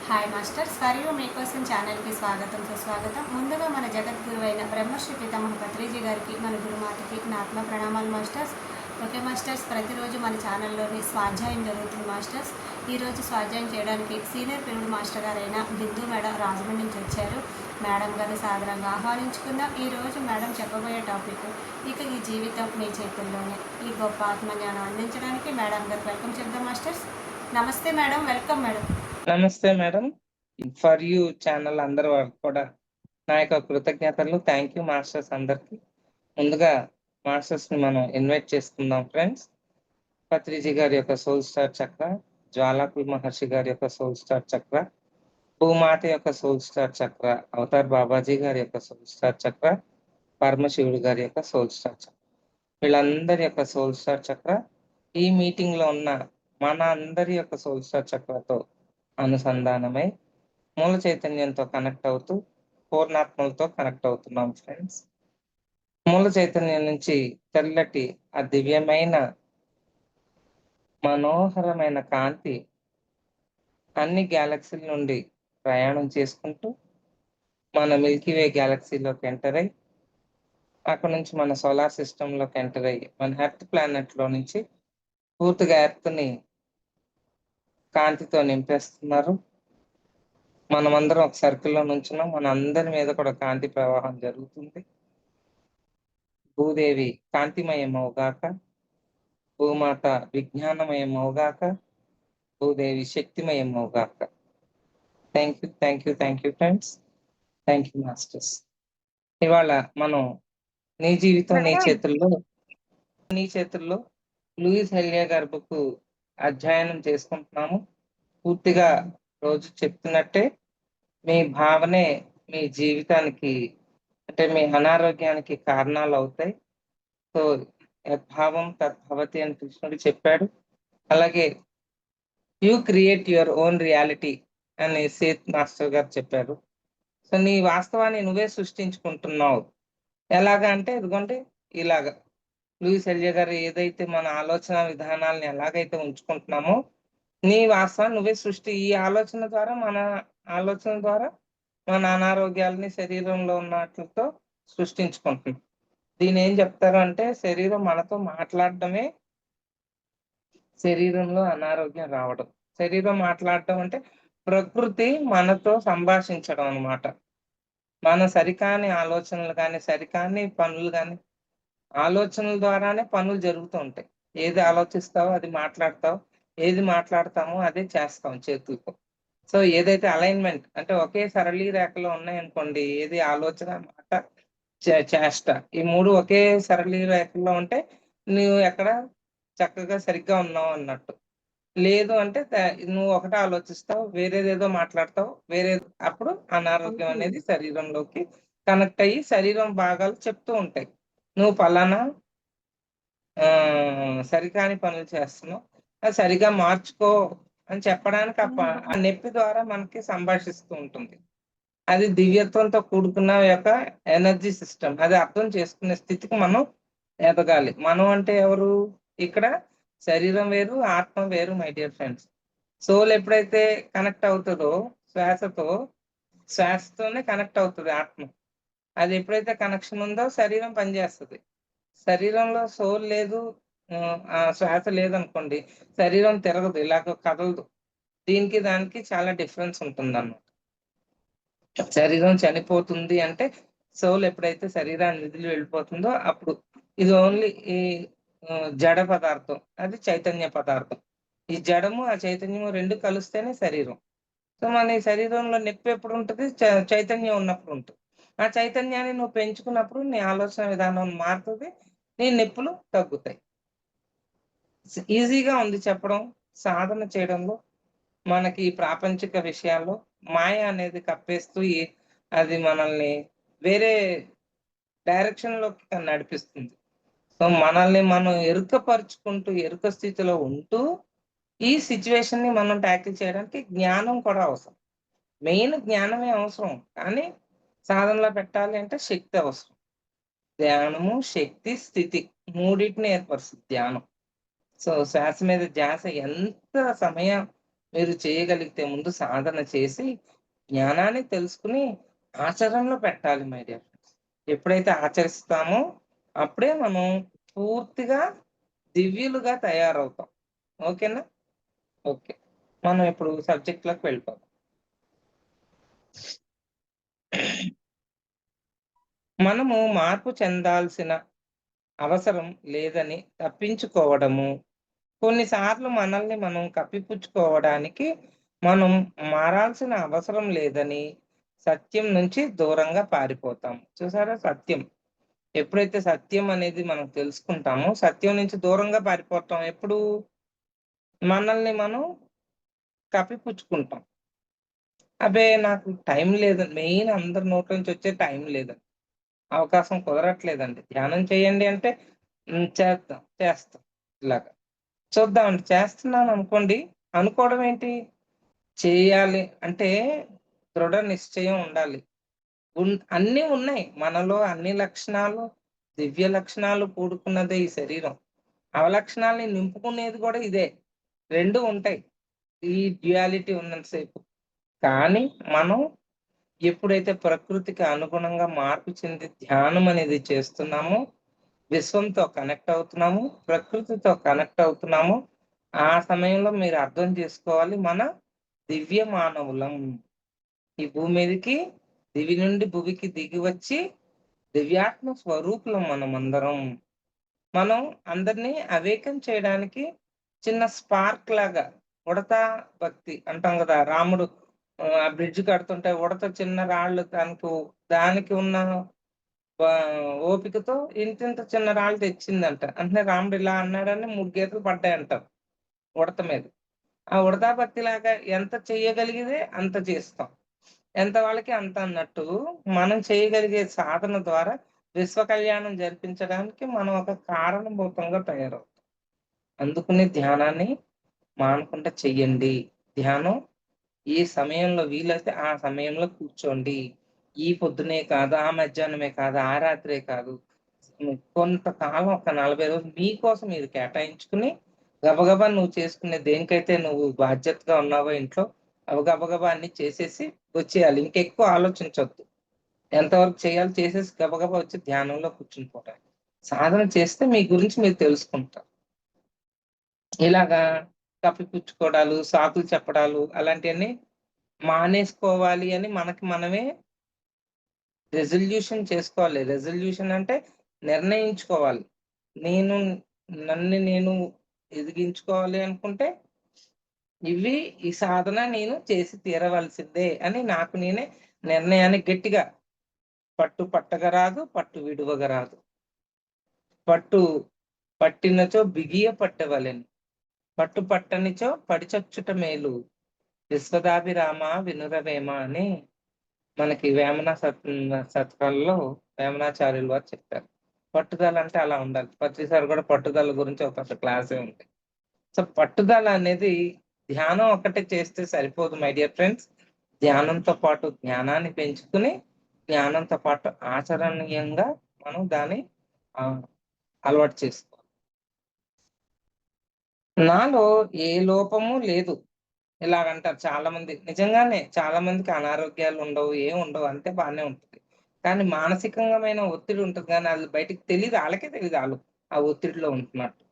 Hi masters, మరియు మీకోసం ఛానల్కి స్వాగతం సుస్వాగతం. ముందుగా మన జగద్గురు అయిన బ్రహ్మశ్రీ పితామహ పత్రిజీ గారికి, మన గురుమాతకి నా ఆత్మ ప్రణామాలు మాస్టర్స్. ఓకే మాస్టర్స్, ప్రతిరోజు మన ఛానల్లోని స్వాధ్యాయం జరుగుతుంది మాస్టర్స్. ఈరోజు స్వాధ్యాయం చేయడానికి సీనియర్ పిల్లడు మాస్టర్ గారైన బిందు మేడం రాజమండ్రి నుంచి వచ్చారు. మేడం గారిని సాదరంగా ఆహ్వానించుకుందాం. ఈరోజు మేడం చెప్పబోయే టాపిక్, ఇక ఈ జీవితం మీ చేతుల్లోనే. ఈ గొప్ప ఆత్మజ్ఞానం అందించడానికి మేడం గారికి వెల్కమ్ చెప్దాం మాస్టర్స్. నమస్తే మేడం, వెల్కమ్ మేడం. నమస్తే మేడం. ఫర్ యూ ఛానల్ అందరి వారికి కూడా నా యొక్క కృతజ్ఞతలు. థ్యాంక్ యూ మాస్టర్స్ అందరికి. ముందుగా మాస్టర్స్ ని మనం ఇన్వైట్ చేసుకుందాం ఫ్రెండ్స్. పత్రిజీ గారి యొక్క సోల్ స్టార్ చక్ర, జ్వాలాకుల్ మహర్షి గారి యొక్క సోల్ స్టార్ చక్ర, భూమాత యొక్క సోల్ స్టార్ చక్ర, అవతార్ బాబాజీ గారి యొక్క సోల్ స్టార్ చక్ర, పరమశివుడు గారి యొక్క సోల్ స్టార్ చక్ర, వీళ్ళందరి యొక్క సోల్ స్టార్ చక్ర ఈ మీటింగ్ లో ఉన్న మన అందరి యొక్క సోల్ స్టార్ చక్రతో అనుసంధానమై మూల చైతన్యంతో కనెక్ట్ అవుతూ పూర్ణాత్మలతో కనెక్ట్ అవుతున్నాం ఫ్రెండ్స్. మూల చైతన్యం నుంచి తెల్లటి ఆ దివ్యమైన మనోహరమైన కాంతి అన్ని గ్యాలక్సీల నుండి ప్రయాణం చేసుకుంటూ మన మిల్కీవే గ్యాలక్సీలోకి ఎంటర్ అయ్యి అక్కడ నుంచి మన సోలార్ సిస్టంలోకి ఎంటర్ అయ్యి మన ఎర్త్ ప్లానెట్ లో నుంచి పూర్తిగా ఎర్త్ ని కాంతితో నింపేస్తున్నారు. మనమందరం ఒక సర్కిల్లో నుంచున్నాం. మన అందరి మీద కూడా కాంతి ప్రవాహం జరుగుతుంది. భూదేవి కాంతిమయం అవుగాక, భూమాత విజ్ఞానమయం అవుగాక, భూదేవి శక్తిమయం అవుగాక. Thank you friends. Thank you masters. ఇవాళ మనం నీ జీవితం నీ చేతుల్లో లూయిస్ హెలియా గారి బుక్ అధ్యయనం చేసుకుంటున్నాము. పూర్తిగా రోజు చెప్తున్నట్టే మీ భావనే మీ జీవితానికి అంటే మీ అనారోగ్యానికి కారణాలు అవుతాయి. సో యద్భావం తద్భవతి అని కృష్ణుడు చెప్పాడు. అలాగే you create your own reality అని సేత్ మాస్టర్ గారు చెప్పారు. సో నీ వాస్తవాన్ని నువ్వే సృష్టించుకుంటున్నావు. ఎలాగా అంటే ఇదిగోండి ఇలాగా లూయిస్ ఎలియా గారు ఏదైతే మన ఆలోచన విధానాలను ఎలాగైతే ఉంచుకుంటున్నామో నీ వాస్తవాన్ని నువ్వే ఈ ఆలోచన ద్వారా మన అనారోగ్యాలని శరీరంలో ఉన్నట్లతో సృష్టించుకుంటున్నాం. దీని ఏం చెప్తారు అంటే శరీరం మనతో మాట్లాడటమే శరీరంలో అనారోగ్యం రావడం. శరీరం మాట్లాడటం అంటే ప్రకృతి మనతో సంభాషించడం అన్నమాట. మన సరికాని ఆలోచనలు కానీ సరికాని పనులు కానీ ఆలోచనల ద్వారానే పనులు జరుగుతూ ఉంటాయి. ఏది ఆలోచిస్తావో అది మాట్లాడతావు, ఏది మాట్లాడతామో అదే చేస్తాం చేతులతో. సో ఏదైతే అలైన్మెంట్ అంటే ఒకే సరళీ రేఖలో ఉన్నాయనుకోండి, ఏది ఆలోచన మాట చేష్ట ఈ మూడు ఒకే సరళీ రేఖలో ఉంటే నువ్వు ఎక్కడ చక్కగా సరిగ్గా ఉన్నావు అన్నట్టు. లేదు అంటే నువ్వు ఒకటే ఆలోచిస్తావు, వేరేదేదో మాట్లాడతావు, అప్పుడు అనారోగ్యం అనేది శరీరంలోకి కనెక్ట్ అయ్యి శరీరం భాగాలు చెప్తూ ఉంటాయి నువ్వు పలానా సరికాని పనులు చేస్తున్నావు, అది సరిగా మార్చుకో అని చెప్పడానికి ఆ నొప్పి ద్వారా మనకి సంభాషిస్తూ ఉంటుంది. అది దివ్యత్వంతో కూడుకున్న యొక్క ఎనర్జీ సిస్టమ్. అది అర్థం చేసుకునే స్థితికి మనం ఎదగాలి. మనం అంటే ఎవరు? ఇక్కడ శరీరం వేరు, ఆత్మ వేరు మై డియర్ ఫ్రెండ్స్. సోల్ ఎప్పుడైతే కనెక్ట్ అవుతుందో శ్వాసతోనే కనెక్ట్ అవుతుంది ఆత్మ. అది ఎప్పుడైతే కనెక్షన్ ఉందో శరీరం పనిచేస్తుంది. శరీరంలో సోల్ లేదు, ఆ శ్వాస లేదనుకోండి, శరీరం తిరగదు, ఇలాగ కదలదు. దీనికి దానికి చాలా డిఫరెన్స్ ఉంటుంది అన్నమాట. శరీరం చనిపోతుంది అంటే సోల్ ఎప్పుడైతే శరీరాన్ని వదిలి వెళ్ళిపోతుందో అప్పుడు ఇది ఓన్లీ ఈ జడ పదార్థం, అది చైతన్య పదార్థం. ఈ జడము ఆ చైతన్యము రెండు కలిస్తేనే శరీరం. సో మన ఈ శరీరంలో నొప్పి ఎప్పుడు ఉంటుంది? చైతన్యం ఉన్నప్పుడు ఉంటుంది. ఆ చైతన్యాన్ని నువ్వు పెంచుకున్నప్పుడు నీ ఆలోచన విధానం మారుతుంది, నీ నొప్పులు తగ్గుతాయి. ఈజీగా ఉంది చెప్పడం. సాధన చేయడంలో మనకి ప్రాపంచిక విషయాల్లో మాయ అనేది కప్పేస్తూ అది మనల్ని వేరే డైరెక్షన్ లోకి నడిపిస్తుంది. సో మనల్ని మనం ఎరుక స్థితిలో ఉంటూ ఈ సిచ్యువేషన్ ని మనం ట్యాకిల్ చేయడానికి జ్ఞానం కూడా అవసరం. మెయిన్ జ్ఞానమే అవసరం, కానీ సాధనలో పెట్టాలి అంటే శక్తి అవసరం. ధ్యానము, శక్తి, స్థితి మూడింటిని ఏర్పరుస్తుంది ధ్యానం. సో శ్వాస మీద ధ్యాస ఎంత సమయం మీరు చేయగలిగితే ముందు సాధన చేసి జ్ఞానాన్ని తెలుసుకుని ఆచరణలో పెట్టాలి మై డియర్ ఫ్రెండ్స్. ఎప్పుడైతే ఆచరిస్తామో అప్పుడే మనం పూర్తిగా దివ్యులుగా తయారవుతాం. ఓకేనా? ఓకే. మనం ఇప్పుడు సబ్జెక్ట్‌లోకి వెళ్ళిపోదాం. మనము మార్పు చెందాల్సిన అవసరం లేదని తప్పించుకోవడము, కొన్నిసార్లు మనల్ని మనం కప్పిపుచ్చుకోవడానికి మనం మారాల్సిన అవసరం లేదని సత్యం నుంచి దూరంగా పారిపోతాం. చూసారా సత్యం. ఎప్పుడైతే సత్యం అనేది మనం తెలుసుకుంటామో, సత్యం నుంచి దూరంగా పారిపోతాం. ఎప్పుడు? మనల్ని మనం కప్పిపుచ్చుకుంటాం. అబ్బే! నాకు టైం లేదండి. మెయిన్ అందరి నోట్ల నుంచి వచ్చే టైం లేదండి. అవకాశం కుదరట్లేదండి. ధ్యానం చేయండి అంటే చేద్దాం. చేస్తాం. ఇలాగ. చూద్దామండి. చేస్తున్నాననుకోండి. అనుకోవడం ఏంటి? చేయాలి అంటే దృఢ నిశ్చయం ఉండాలి. అన్నీ ఉన్నాయి. మనలో అన్ని లక్షణాలు, దివ్య లక్షణాలు కూడుకున్నదే ఈ శరీరం. అవలక్షణాల్ని నింపుకునేది కూడా ఇదే. 2 ఉంటాయి. ఈ డ్యుయాలిటీ ఉన్నంత సేపు. కానీ మనం ఎప్పుడైతే ప్రకృతికి అనుగుణంగా మార్పు చెంది ధ్యానం అనేది చేస్తున్నామో, విశ్వంతో కనెక్ట్ అవుతున్నాము, ప్రకృతితో కనెక్ట్ అవుతున్నాము. ఆ సమయంలో మీరు అర్థం చేసుకోవాలి మన దివ్య మానవులం. ఈ భూమి మీదకి దివి నుండి భువికి దిగి వచ్చి దివ్యాత్మ స్వరూపులం మనమందరం. మనం అందరినీ అవేకం చేయడానికి చిన్న స్పార్క్ లాగా ఉడత భక్తి అంటాం కదా! రాముడు ఆ బ్రిడ్జ్ కడుతుంటే ఉడత చిన్న రాళ్ళు దానికి ఉన్న పా ఓపికతో ఇంతింత చిన్న రాళ్ళు తెచ్చిందంట. అంటే రాముడు ఇలా అన్నాడని 3 గీతలు పడ్డాయంటారు ఉడత మీద. ఆ ఉడతా భక్తిలాగా ఎంత చెయ్యగలిగితే అంత చేస్తాం. ఎంత వాళ్ళకి అంత అన్నట్టు మనం చేయగలిగే సాధన ద్వారా విశ్వ కళ్యాణం జరిపించడానికి మనం ఒక కారణభూతంగా తయారవుతాం. అందుకని ధ్యానాన్ని మానకుండా చెయ్యండి. ధ్యానం ఏ సమయంలో వీలైతే ఆ సమయంలో కూర్చోండి. ఈ పొద్దునే కాదు, ఆ మధ్యాహ్నమే కాదు, ఆ రాత్రే కాదు. కొంతకాలం ఒక 40 రోజులు మీకోసం మీరు కేటాయించుకుని, గబగబా నువ్వు చేసుకునే దేనికైతే నువ్వు బాధ్యతగా ఉన్నావో ఇంట్లో, అవి గబగబా అన్నీ చేసేసి వచ్చేయాలి. ఇంకెక్కువ ఆలోచించొద్దు. ఎంతవరకు చేయాలో చేసేసి గబగబా వచ్చి ధ్యానంలో కూర్చునిపోవడమే. సాధన చేస్తే మీ గురించి మీరు తెలుసుకుంటారు. ఇలాగా కప్పిపుచ్చుకోవడాలు, సాకులు చెప్పడాలు అలాంటియన్నీ మానేసుకోవాలి అని మనకి మనమే రెజల్యూషన్ చేసుకోవాలి. రెజల్యూషన్ అంటే నిర్ణయించుకోవాలి. నేను నన్ను నేను ఎదిగించుకోవాలి అనుకుంటే, ఈ సాధన నేను చేసి తీరవలసిందే అని నాకు నేనే నిర్ణయాన్ని గట్టిగా పట్టు పట్టగరాదు, పట్టు విడువగరాదు. పట్టు పట్టినచో బిగియ పట్టవలెను. పట్టు పట్టనిచో పడిచచ్చుట మేలు. విశ్వదాభిరామ వినురవేమ అని మనకి వేమన శతకాల్లో వేమనాచార్యులు వారు చెప్పారు. పట్టుదల అంటే అలా ఉండాలి. ప్రతిసారి కూడా పట్టుదల గురించి ఒక పెద్ద క్లాసే ఉంది. సో, పట్టుదల అనేది ధ్యానం ఒక్కటే చేస్తే సరిపోదు మై డియర్ ఫ్రెండ్స్. ధ్యానంతో పాటు జ్ఞానాన్ని పెంచుకుని, జ్ఞానంతో పాటు ఆచరణీయంగా మనం దాన్ని ఆహ్, అలవాటు చేసుకోవాలి. నాలో ఏ లోపము లేదు. ఇలాగంటారు చాలామంది. నిజంగానే చాలా మందికి అనారోగ్యాలు ఉండవు, ఏం ఉండవు. అంతే బానే ఉంటది. కానీ మానసికంగమైన ఒత్తిడి ఉంటది గానీ, అది బయటికి తెలీదు. ఆళ్ళకే తెలీదు ఆళ్ళు ఆ ఒత్తిడిలో ఉంటున్నట్టు.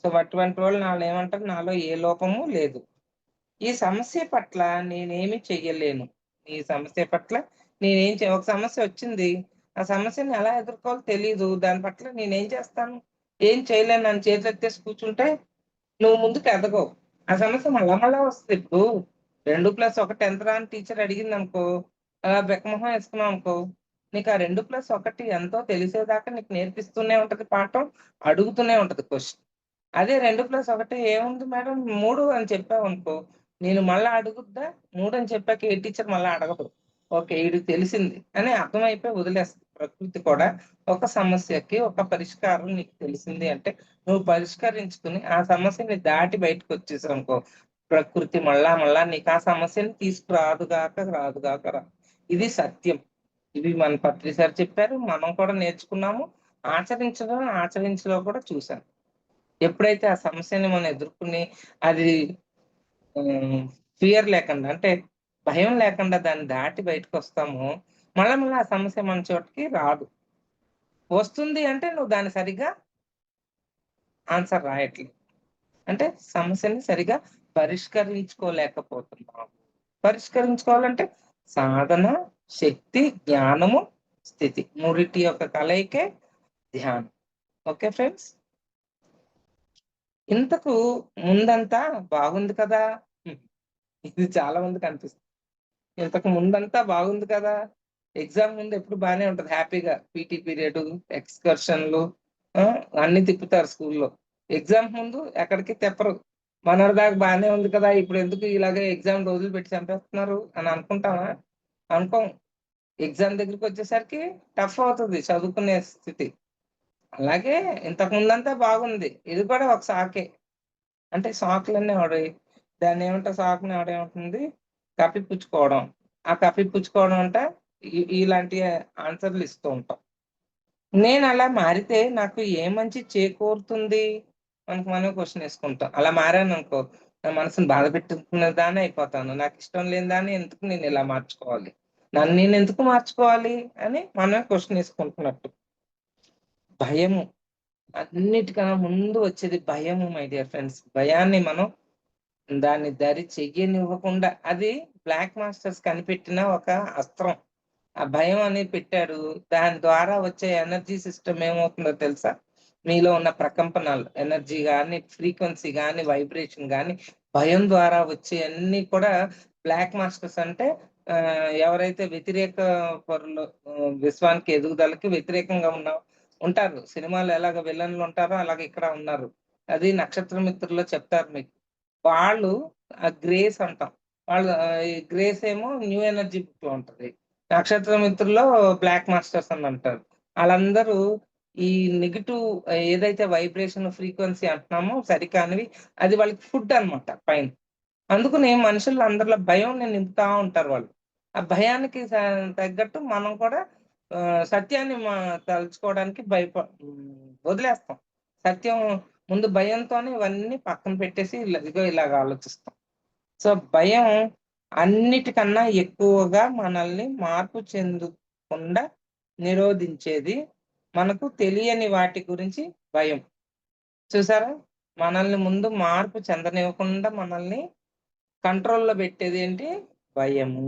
సో, అటువంటి వాళ్ళని ఆళ్ళేమంటారు, నాలో ఏ లోపము లేదు. ఈ సమస్య పట్ల నేనేమి చెయ్యలేను. ఈ సమస్య పట్ల ఒక సమస్య వచ్చింది. ఆ సమస్యని ఎలా ఎదుర్కోవాలో తెలీదు. దాని పట్ల నేనేం చేస్తాను? ఏం చేయలేను అని చేతులెత్తేసి కూర్చుంటే నువ్వు ముందుకు ఎదగవు. ఆ సమస్య మళ్ళా మళ్ళా వస్తది. ఇప్పుడు 2+1 ఎంతరా అని టీచర్ అడిగిందనుకో, అలా బిక్కమొహం ఏసుకున్నావనుకో, నీకు ఆ 2+1 ఎంతో తెలిసేదాకా నీకు నేర్పిస్తూనే ఉంటది పాఠం. అడుగుతూనే ఉంటది క్వెషన్. అదే 2+1 ఏముంది మేడం 3 అని చెప్పావనుకో, నేను మళ్ళా అడుగుద్దా? 3 అని చెప్పాక ఏ టీచర్ మళ్ళా అడగదు. ఓకే. ఈడికి తెలిసింది అని అర్థమైపోయి వదిలేస్తది. ప్రకృతి కూడా ఒక సమస్యకి ఒక పరిష్కారం నీకు తెలిసింది అంటే, నువ్వు పరిష్కరించుకొని ఆ సమస్యని దాటి బయటకొచ్చేసావనుకో, ప్రకృతి మళ్ళా మళ్ళా నీకు ఆ సమస్యని రాదుగాక రాదు. ఇది సత్యం. ఇవి మన పత్రి సార్ చెప్పారు. మనం కూడా నేర్చుకున్నాము. ఆచరించలో కూడా చూసాం. ఎప్పుడైతే ఆ సమస్యని మనం ఎదుర్కొని అది హ్మ్. ఫియర్ లేకుండా, అంటే భయం లేకుండా దాన్ని దాటి బయటకు వస్తామో మళ్ళీ ఆ సమస్య మన చోటికి రాదు. వస్తుంది అంటే నువ్వు దాన్ని సరిగ్గా ఆన్సర్ రాయట్లేదు. అంటే సమస్యని సరిగా పరిష్కరించుకోలేకపోతున్నాము. పరిష్కరించుకోవాలంటే సాధన, శక్తి, జ్ఞానము, స్థితి. మూడిటి యొక్క కలయికే ధ్యానం. Okay friends? ఇంతకు ముందంతా బాగుంది కదా! హ్మ్. ఇది చాలా మందికి అనిపిస్తుంది. ఇంతకు ముందంతా బాగుంది కదా! ఎగ్జామ్ ముందు ఎప్పుడు బానే ఉంటది హ్యాపీగా. పీటీ పీరియడు, ఎక్స్‌కర్షన్‌లు ఆ! అన్నీ తిప్పుతారు స్కూల్‌లో. ఎగ్జామ్ ముందు ఎక్కడికి తిప్పరు. మొన్నటిదాకా బానే ఉంది కదా! ఇప్పుడెందుకు ఇలాగే ఎగ్జామ్ రోజులు పెట్టి చంపేస్తున్నారు అని అనుకుంటామా? అనుకోం. ఎగ్జామ్ దగ్గరికొచ్చేసరికి టఫ్ అవుతది చదువుకునే స్థితి. అలాగే ఇంతకు ముందంతా బాగుంది. ఇది కూడా ఒక సాకే. అంటే సాకులన్నీ దాన్నేమంటే సాకుని ఆడేముంటుంది కప్పిపుచ్చుకోవడం. ఆ కప్పిపుచ్చుకోవడం అంటే ఇలాంటి ఆన్సర్‌లు ఇస్తూ ఉంటాం. నేనలా మారితే నాకు ఏ మంచి చేకూరుతుంది? మనకు మనమే క్వెషన్ ఏసుకుంటాం. అలా మారాననుకో నా మనసుని బాధ పెట్టుకునే దాన్ని అయిపోతాను. నాకిష్టం లేని దాన్ని ఎందుకు నేనిలా మార్చుకోవాలి? నన్ను నేనెందుకు మార్చుకోవాలి? అని మనమే క్వెషన్ ఏసుకుంటున్నట్టు. భయము. అన్నిటికన్నా ముందు వచ్చేది భయము మై డియర్ ఫ్రెండ్స్. భయాన్ని మనం దాన్ని దరి చెయ్యనివ్వకుండా అది బ్లాక్ మాస్టర్స్ కనిపెట్టిన ఒక అస్త్రం. ఆ భయం అనేది పెట్టాడు. దాని ద్వారా వచ్చే ఎనర్జీ సిస్టమ్ ఏమవుతుందో తెలుసా? మీలో ఉన్న ప్రకంపనలు, ఎనర్జీ గాని, ఫ్రీక్వెన్సీ గాని, వైబ్రేషన్ గాని, భయం ద్వారా వచ్చేయన్నీ కూడా బ్లాక్ మాస్టర్స్ అంటే ఎవరైతే వ్యతిరేక పరులు విశ్వానికి ఎదుగుదలకి వ్యతిరేకంగా ఉంటారు. సినిమాలో ఎలాగ విలన్లు ఉంటారో అలాగే ఇక్కడ ఉన్నారు. అది నక్షత్ర మిత్రుల్లో చెప్తారు మీకు. వాళ్ళు గ్రేస్ అంటాం. వాళ్ళు ఈ గ్రేస్ ఏమో న్యూ ఎనర్జీ బుక్‌లో ఉంటది. నక్షత్ర మిత్రుల్లో బ్లాక్ మాస్టర్స్ అని అంటారు. ఆళ్ళందరూ ఈ నెగెటివ్ ఏదైతే వైబ్రేషన్, ఫ్రీక్వెన్సీ అంటున్నామో సరికానివి అది వాళ్ళకి ఫుడ్ అన్నమాట పైన. అందుకని మనుషుల్లో అందరిలో భయంని నింపుతా ఉంటారు వాళ్ళు. ఆ భయానికి తగ్గట్టు మనం కూడా సత్యాన్ని తలుచుకోవడానికి వదిలేస్తాం. సత్యం ముందు భయంతోనే ఇవన్నీ పక్కన పెట్టేసి ఇదిగో ఇలాగ ఆలోచిస్తాం. సో, భయం అన్నిటికన్నా ఎక్కువగా మనల్ని మార్పు చెందకుండా నిరోధించేది మనకు తెలియని వాటి గురించి భయం. చూసారా? మనల్ని ముందు మార్పు చెందనివ్వకుండా మనల్ని కంట్రోల్‌లో పెట్టేదేంటి? భయము.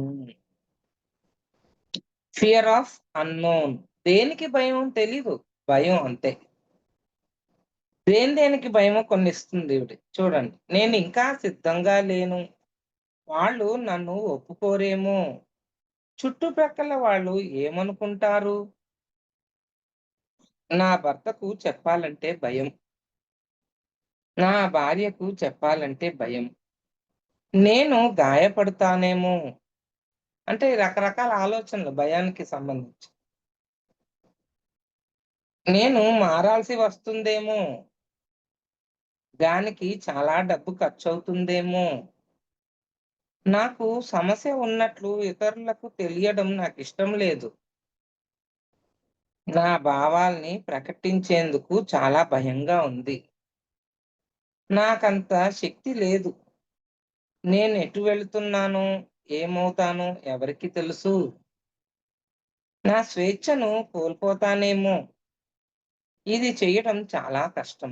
Fear of unknown. దేనికి భయం తెలీదు. భయం అంతే. దేనికి భయమో కొన్ని ఇస్తుంది ఈవిడ. చూడండి. నేనింకా సిద్ధంగా లేను. వాళ్ళు నన్ను ఒప్పుకోరేమో. చుట్టుప్రక్కల వాళ్ళు ఏమనుకుంటారు? నా భర్తకు చెప్పాలంటే భయం. నా భార్యకు చెప్పాలంటే భయం. నేను గాయపడతానేమో. అంటే రకరకాల ఆలోచనలు భయానికి సంబంధించి. నేను మారాల్సి వస్తుందేమో. దానికి చాలా డబ్బు ఖర్చవుతుందేమో. నాకు సమస్య ఉన్నట్లు ఇతరులకు తెలియడం నాకిష్టం లేదు. నా భావాల్ని ప్రకటించేందుకు చాలా భయంగా ఉంది. నాకంత శక్తి లేదు. నేనెటు వెళుతున్నానో, ఏమవుతానో ఎవరికి తెలుసు? నా స్వేచ్ఛను కోల్పోతానేమో. ఇది చెయ్యడం చాలా కష్టం.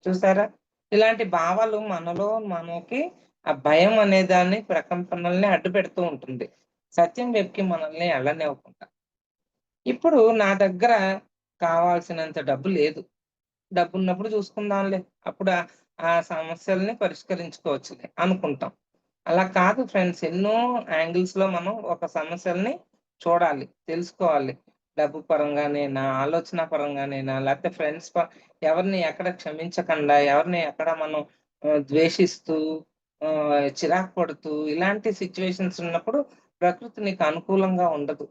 చూసారా? ఇలాంటి భావాలు మనలో మనకి ఆ భయం అనే దాన్ని ప్రకంపనల్ని అడ్డుపెడుతూ ఉంటుంది. సత్యం వైపుకి మనల్ని ఎళ్ళనివ్వకుండా. ఇప్పుడు నా దగ్గర కావాల్సినంత డబ్బు లేదు. డబ్బున్నప్పుడు చూసుకుందాంలే. అప్పుడు ఆ సమస్యల్ని పరిష్కరించుకోవచ్చులే అనుకుంటాం. అలా కాదు ఫ్రెండ్స్. ఎన్నో యాంగిల్స్‌లో మనం ఒక సమస్యల్ని చూడాలి, తెలుసుకోవాలి. డబ్బు పరంగానేనా, ఆలోచన పరంగానేనా, లేకపోతే ఎవరిని ఎక్కడ క్షమించకుండా, ఎవరిని ఎక్కడ మనం ద్వేషిస్తూ, చిరాకు పడుతూ ఇలాంటి సిట్యుయేషన్స్ ఉన్నప్పుడు ప్రకృతి నీకు అనుకూలంగా ఉండదు.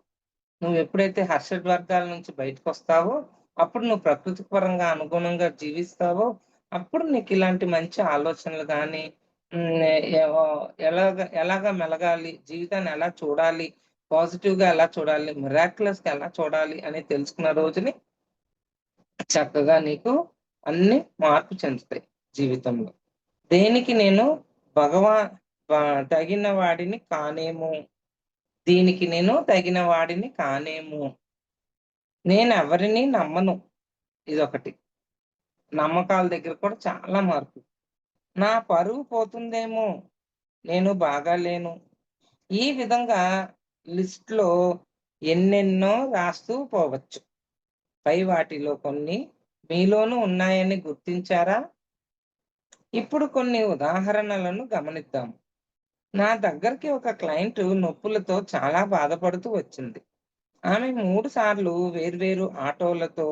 నువ్వెప్పుడైతే హర్షడ్వర్గాల నుంచి బయటకొస్తావో, అప్పుడు నువ్వు ప్రకృతి పరంగా అనుగుణంగా జీవిస్తావో, అప్పుడు నీకిలాంటి మంచి ఆలోచనలు గానీ, హ్మ్. ఏవో ఎలాగా మెలగాలి, జీవితాన్ని ఎలా చూడాలి, పాజిటివ్‌గా ఎలా చూడాలి, మిరాక్యులస్‌గా ఎలా చూడాలి అని తెలుసుకున్న రోజుని చక్కగా నీకు అన్నీ మార్పు చెందుతాయి జీవితంలో. దేనికి నేను భగవా తగిన వాడిని కానేమో, దీనికి నేను తగిన వాడిని కానేమో, నేనెవరిని నమ్మను. ఇదొకటి. నమ్మకాల దగ్గర కూడా చాలా మార్పు. నా పరువు పోతుందేమో, నేను బాగాలేను. ఈ విధంగా లిస్ట్‌లో ఎన్నెన్నో రాస్తూ పోవచ్చు. పై వాటిలో కొన్ని మీలోనూ ఉన్నాయని గుర్తించారా? ఇప్పుడు కొన్ని ఉదాహరణలను గమనిద్దాం. నా దగ్గరికి ఒక క్లయింట్ నొప్పులతో చాలా బాధపడుతూ వచ్చింది. ఆమె 3 సార్లు వేర్వేరు ఆటోలతో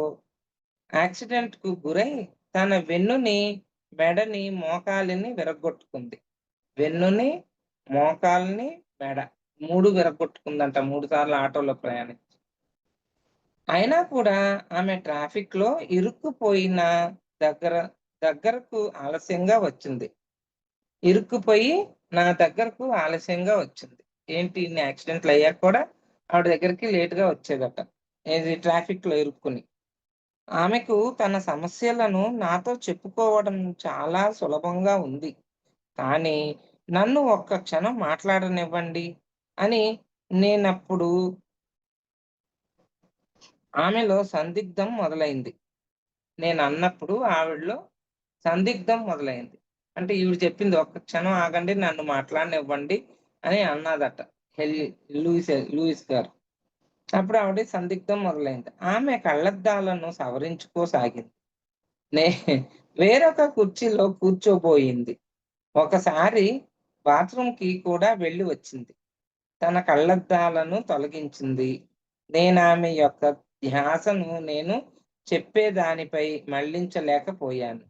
యాక్సిడెంట్‌కు గురై తన వెన్నుని, మెడని, మోకాలిని విరగ్గొట్టుకుంది. వెన్నుని, మోకాల్ని, మెడ 3 విరగ్గొట్టుకుందంట 3 సార్లు ఆటోలో ప్రయాణించి. అయినా కూడా ఆమె ట్రాఫిక్‌లో ఇరుక్కుపోయిన దగ్గర దగ్గరకు ఆలస్యంగా వచ్చింది. ఇరుక్కుపోయి నా దగ్గరకు ఆలస్యంగా వచ్చింది. ఏంటి ఇన్ని యాక్సిడెంట్‌లయ్యాక కూడా ఆవిడ దగ్గరికి లేట్‌గా వచ్చేదట. ఏది ట్రాఫిక్‌లో ఇరుక్కుని. ఆమెకు తన సమస్యలను నాతో చెప్పుకోవడం చాలా సులభంగా ఉంది. కానీ నన్ను ఒక్క క్షణం మాట్లాడనివ్వండి అని నేనప్పుడు ఆమెలో సందిగ్ధం మొదలైంది. నేనన్నప్పుడు ఆవిడలో సందిగ్ధం మొదలైంది. అంటే ఈవిడ చెప్పింది ఒక్క క్షణం ఆగండి నన్ను మాట్లాడనివ్వండి అని అన్నాదట. హెల్లి లూయిస్ గారు. అప్పుడు ఆవిడ సందిగ్ధం మొదలైంది. ఆమె కళ్ళద్దాలను సవరించుకోసాగింది. నే వేరొక కుర్చీలో కూర్చోబోయింది. ఒకసారి బాత్రూమ్‌కి కూడా వెళ్లి వచ్చింది. తన కళ్ళద్దాలను తొలగించింది. నేనామె యొక్క ధ్యాసను నేను చెప్పేదానిపై మళ్లించలేకపోయాను.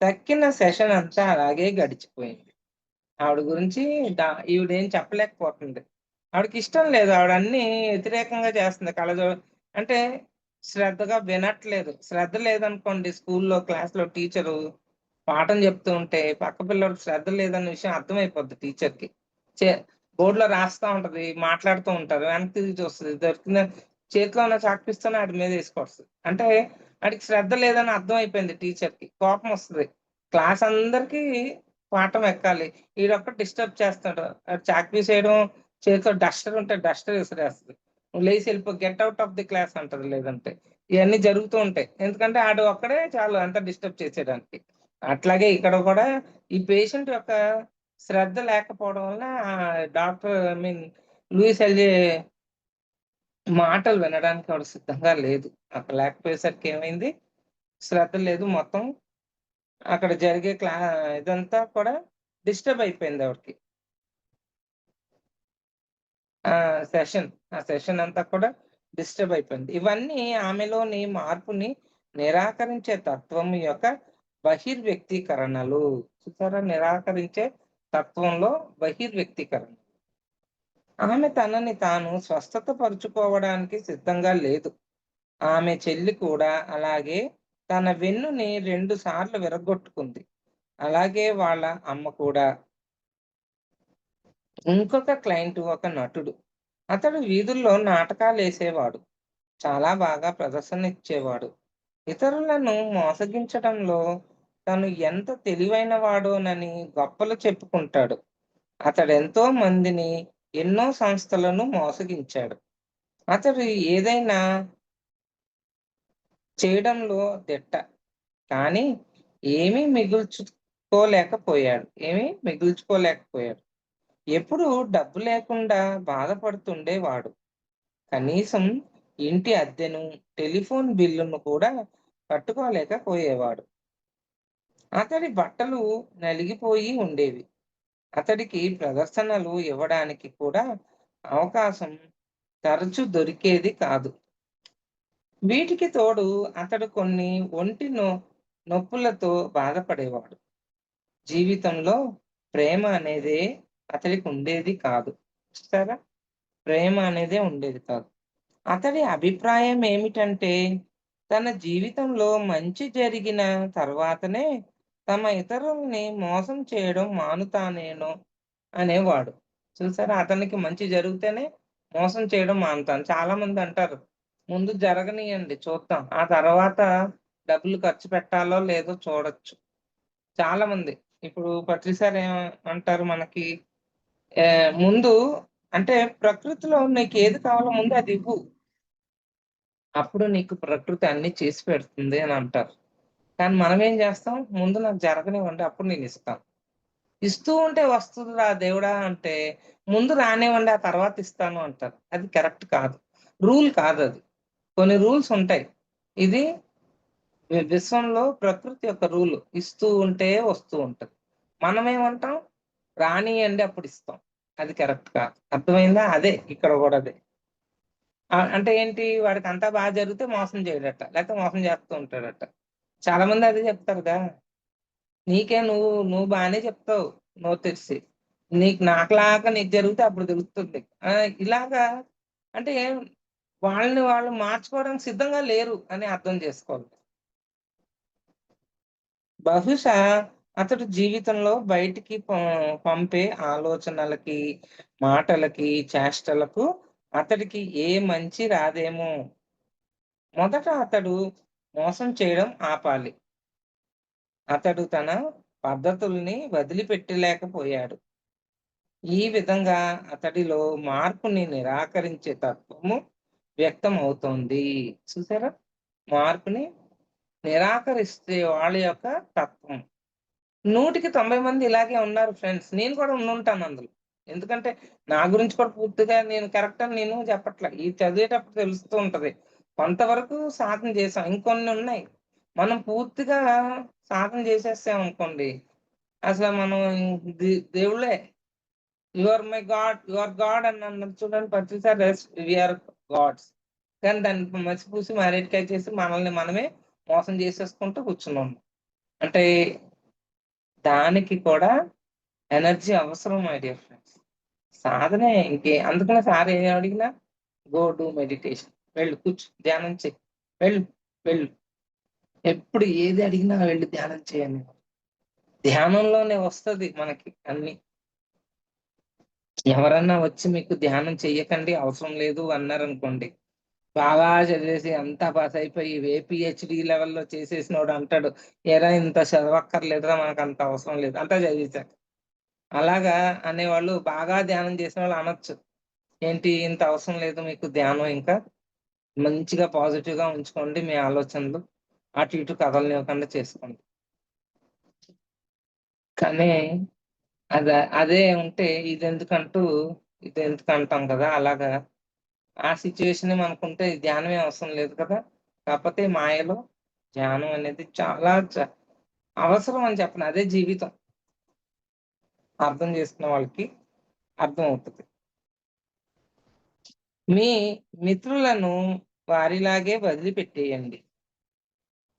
తక్కిన సెషన్ అంతా అలాగే గడిచిపోయింది. ఆవిడ గురించి ఈవిడేం చెప్పలేకపోతుంది. ఆవిడకిష్టం లేదు. ఆవిడ అన్నీ వ్యతిరేకంగా చేస్తుంది. అంటే శ్రద్ధగా వినట్లేదు. శ్రద్ధ లేదనుకోండి స్కూల్లో, క్లాస్‌లో టీచరు పాఠం చెప్తూ ఉంటే పక్క పిల్లోడికి శ్రద్ధ లేదన్న విషయం అర్థమైపోద్ది టీచర్‌కి. చే బోర్డ్‌లో రాస్తా ఉంటది. మాట్లాడుతూ ఉంటారు. వెనక్కి తిరిగి చూస్తది. దొరికిన చేతిలో ఉన్న చాక్ పీస్‌తోని ఆడి మీద ఏసుకొస్తది. అంటే ఆడికి శ్రద్ధ లేదని అర్థమైపోయింది టీచర్‌కి. కోపమొస్తది. క్లాస్ అందరికి పాఠం ఎక్కాలి. ఈడొక్కడు డిస్టర్బ్ చేస్తాడు. చాక్ పీస్ ఏయడం, చేతిలో డస్టర్ ఉంటే డస్టర్ విసిరేస్తది. "నువ్వు లేసి ఎళ్ళిపో. Get out of the class" అంటది లేదంటే. ఇయన్నీ జరుగుతూ ఉంటాయి. ఎందుకంటే ఆడు ఒక్కడే చాలు అంతా డిస్టర్బ్ చేసేయడానికి. అట్లాగే ఇక్కడ కూడా ఈ పేషెంట్ యొక్క శ్రద్ధ లేకపోవడం వల్ల డాక్టర్ ఐ మీన్ లూయిస్ ఎల్‌జే మాటలు వినడానికి ఆవిడ సిద్ధంగా లేదు. అక్కడ లేకపోయేసరికి ఏమైంది? శ్రద్ధ లేదు. మొత్తం అక్కడ జరిగే ఇదంతా కూడా డిస్టర్బ్ అయిపోయింది ఆవిడకి. ఆ! ఆ సెషన్ అంతా కూడా డిస్టర్బ్ అయిపోయింది. ఇవన్నీ ఆమెలోని మార్పుని నిరాకరించే తత్వం యొక్క బహిర్వ్యక్తీకరణలు. చూసారా? నిరాకరించే తత్వంలో బహిర్వ్యక్తీకరణ. ఆమె తనని తాను స్వస్థత పరుచుకోవడానికి సిద్ధంగా లేదు. ఆమె చెల్లి కూడా అలాగే తన వెన్నుని 2 సార్లు విరగ్గొట్టుకుంది. అలాగే వాళ్ళ అమ్మ కూడా. ఇంకొక క్లయింట్ ఒక నటుడు. అతడు వీధుల్లో నాటకాలేసేవాడు. చాలా బాగా ప్రదర్శన ఇచ్చేవాడు. ఇతరులను మోసగించడంలో తను ఎంత తెలివైన వాడోనని గొప్పలు చెప్పుకుంటాడు. అతడెంతో మందిని, ఎన్నో సంస్థలను మోసగించాడు. అతడు ఏదైనా చేయడంలో దిట్ట. కానీ ఏమీ మిగుల్చుకోలేకపోయాడు. ఎప్పుడూ డబ్బు లేకుండా బాధపడుతుండేవాడు. కనీసం ఇంటి అద్దెను, టెలిఫోన్ బిల్లును కూడా కట్టుకోలేకపోయేవాడు. అతడి బట్టలు నలిగిపోయి ఉండేవి. అతడికి ప్రదర్శనలు ఇవ్వడానికి కూడా అవకాశం తరచు దొరికేది కాదు. వీటికి తోడు అతడు కొన్ని నొప్పులతో బాధపడేవాడు. జీవితంలో ప్రేమ అనేదే అతడికి ఉండేది కాదు. చూసారా? ప్రేమ అనేదే ఉండేది కాదు. అతడి అభిప్రాయం ఏమిటంటే, తన జీవితంలో మంచి జరిగిన తర్వాతనే ఇతరుల్ని మోసం చేయడం మానుతానేనో అనేవాడు. చూసారా? అతనికి మంచి జరిగితేనే మోసం చేయడం మానుతాను. చాలామంది అంటారు, "ముందు జరగనీయండి చూద్దాం. ఆ తర్వాత డబ్బులు ఖర్చు పెట్టాలో లేదో చూడొచ్చు." చాలామంది. ఇప్పుడు పత్రిసారి అంటారు మనకి, ముందు అంటే ప్రకృతిలో నీకు ఏది కావాలో ముందు అది ఇవ్వు. అప్పుడు నీకు ప్రకృతి అన్ని చేసి పెడుతుంది అని అంటారు. కానీ మనం ఏం చేస్తాం? ముందు నాకు జరగనివ్వండి అప్పుడు నేను ఇస్తాను. ఇస్తూ ఉంటే వస్తుందిరా దేవుడా అంటే, ముందు రానివ్వండి ఆ తర్వాత ఇస్తాను అంటారు. అది కరెక్ట్ కాదు. రూల్ కాదది. కొన్ని రూల్స్ ఉంటాయి. ఇది విశ్వంలో ప్రకృతి యొక్క రూల్. ఇస్తూ ఉంటే వస్తూ ఉంటది. మనమేమంటాం? రానియ్యండి అప్పుడు ఇస్తాం. అది కరెక్ట్ కాదు. అర్థమైందా? అదే ఇక్కడ గూడా అదే. అంటే ఏంటి? వాడికంతా జరిగితే మోసం చేయడట. లేకపోతే మోసం చేస్తూ ఉంటాడట. చాలా మంది అదే చెప్తారుగా. నువ్వు బానే చెప్తావు నోరు తెరిసి. నాకులాగా నీకు జరిగితే అప్పుడు తెలుస్తుంది. ఇలాగా అంటే వాళ్ళని వాళ్ళు మార్చుకోవడానికి సిద్ధంగా లేరు అని అర్థం చేసుకోవాలి. బహుశా అతడు జీవితంలో బయటికి పంపే ఆలోచనలకి, మాటలకి, చేష్టలకు అతడికి ఏ మంచి రాదేమో. మొదట అతడు మోసం చేయడం ఆపాలి. అతడు తన పద్ధతుల్ని వదిలిపెట్టలేకపోయాడు. ఈ విధంగా అతడిలో మార్పుని నిరాకరించే తత్వము వ్యక్తమవుతోంది. చూసారా? మార్పుని నిరాకరిస్తే వాళ్ళ యొక్క తత్వం. 100కి 90 మంది ఇలాగే ఉన్నారు ఫ్రెండ్స్. నేను కూడా ఉండుంటాను అందులో. ఎందుకంటే నా గురించి కూడా పూర్తిగా నేను కరెక్ట్ అని నేను చెప్పట్లే. ఇది చదివేటప్పుడు తెలుస్తూ ఉంటది. కొంతవరకు సాధన చేశాం. ఇంకొన్ని ఉన్నాయి. మనం పూర్తిగా సాధన చేసేసామనుకోండి, అసలు మనం దేవుళ్ళే. You are my God, you are God అని అన్నది చూడండి ప్రతిసారి వి ఆర్ గాడ్స్. కానీ దాన్ని మసిపూసి మారేడుకాయ చేసి మనల్ని మనమే మోసం చేసేసుకుంటూ కూర్చున్నాం. అంటే దానికి కూడా ఎనర్జీ అవసరం మై డియర్ ఫ్రెండ్స్. సాధనే అందుకనే సార్ ఏం అడిగినా గో డు మెడిటేషన్. వెళ్ళు కూర్చో, ధ్యానం చెయ్యి. వెళ్ళు, వెళ్ళు. ఎప్పుడు ఏది అడిగినా వెళ్లి ధ్యానం చేయని. ధ్యానంలోనే వస్తది మనకి అన్ని. ఎవరన్నా వచ్చి మీకు ధ్యానం చెయ్యకండి అవసరం లేదు అన్నారనుకోండి, బాగా చదివేసి అంతా పాస్ అయిపోయి పిహెచ్‌డి లెవెల్‌లో చేసేసినోడు అంటాడు, "ఏరా ఇంత చదవక్కర్లేదురా మనకంత అవసరం లేదు." అంతా చదివేశాక. అలాగా అనేవాళ్ళు బాగా ధ్యానం చేసిన వాళ్ళు అనొచ్చు. ఏంటి ఇంత అవసరం లేదు మీకు ధ్యానం ఇంకా. మంచిగా పాజిటివ్‌గా ఉంచుకోండి మీ ఆలోచనలు. అటు ఇటు కదలనివ్వకుండా చేసుకోండి. కానీ అదే ఉంటే ఇదెందుకంటాం కదా! అలాగా ఆ సిట్యుయేషనే మనకుంటే ధ్యానమే అవసరం లేదు కదా! కాకపోతే మాయలో ధ్యానం అనేది చాలా అవసరం అని చెప్పను. అదే జీవితం. అర్థం చేసుకున్న వాళ్ళకి అర్థమవుతది. మీ మిత్రులను వారిలాగే వదిలిపెట్టేయండి.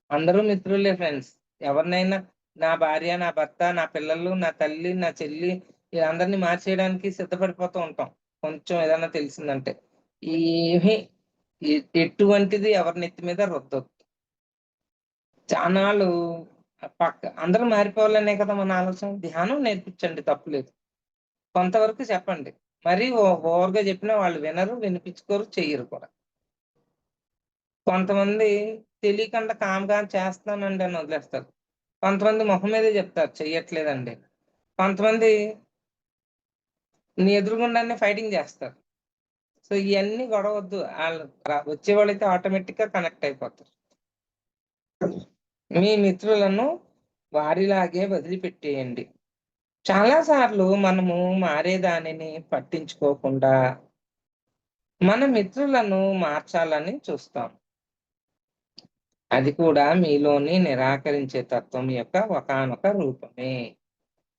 అందరూ మిత్రులే ఫ్రెండ్స్. ఎవరినైనా నా భార్య, నా భర్త, నా పిల్లలు, నా తల్లి, నా చెల్లి వీళ్ళందరిని మార్చేయడానికి సిద్ధపడిపోతూ ఉంటాం. కొంచెం ఏదన్నా తెలిసిందంటే. ఏమీ ఎటువంటిది ఎవరి నెత్తి మీద రుద్దొద్దు. చానాళ్ళు అందరూ మారిపోవాలనే కదా మన ఆలోచన. ధ్యానం నేర్పించండి తప్పులేదు. కొంతవరకు చెప్పండి. మరీ ఓవర్‌గా చెప్పినా వాళ్ళు వినరు, వినిపించుకోరు, చెయ్యరు కూడా. కొంతమంది తెలియకుండా కామ్‌గా చేస్తున్నానండి అని వదిలేస్తారు. కొంతమంది మొహం మీదే చెప్తారు చెయ్యట్లేదండి. కొంతమంది నీ ఎదురుగుండానే ఫైటింగ్ చేస్తారు. సో, ఇయన్నీ గొడవొద్దు. వచ్చేవాళ్ళైతే ఆటోమేటిక్‌గా కనెక్ట్ అయిపోతారు. మీ మిత్రులను వారిలాగే వదిలిపెట్టేయండి. చాలా సార్లు మనము మారేదానిని పట్టించుకోకుండా మన మిత్రులను మార్చాలని చూస్తాం. అది కూడా మీలోని నిరాకరించే తత్వం యొక్క ఒకానొక రూపమే.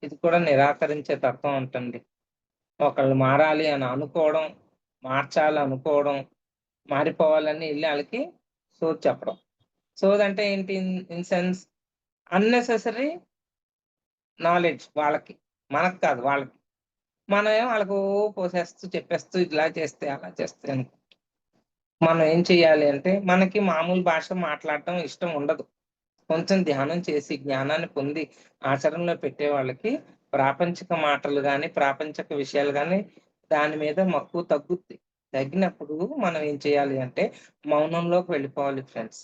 ఇది కూడా నిరాకరించే తత్వం అంటండి. ఒకళ్ళు మారాలి అని అనుకోవడం, మార్చాలనుకోవడం, మారిపోవాలని ఎళ్లి ఆళ్ళకి సోది చెప్పడం. సోదంటే ఏంటి? ఇన్ సెన్స్ అన్నెసెసరీ నాలెడ్జ్ వాళ్ళకి. మనకు కాదు వాళ్ళకి. మనమేమో ఆళ్ళకి పోసేస్తూ చెప్పేస్తూ ఇలా చేస్తే, అలా చేస్తే అని. మనం ఏం చేయాలి అంటే మనకి మామూలు భాష మాట్లాడటం ఇష్టం ఉండదు. కొంచెం ధ్యానం చేసి, జ్ఞానాన్ని పొంది ఆచరణలో పెట్టే వాళ్ళకి ప్రాపంచిక మాటలు గాని, ప్రాపంచిక విషయాలు గాని దాని మీద మక్కువ తగ్గుద్ది. తగ్గినప్పుడు మనం ఏం చేయాలి అంటే మౌనంలోకి వెళ్ళిపోవాలి ఫ్రెండ్స్.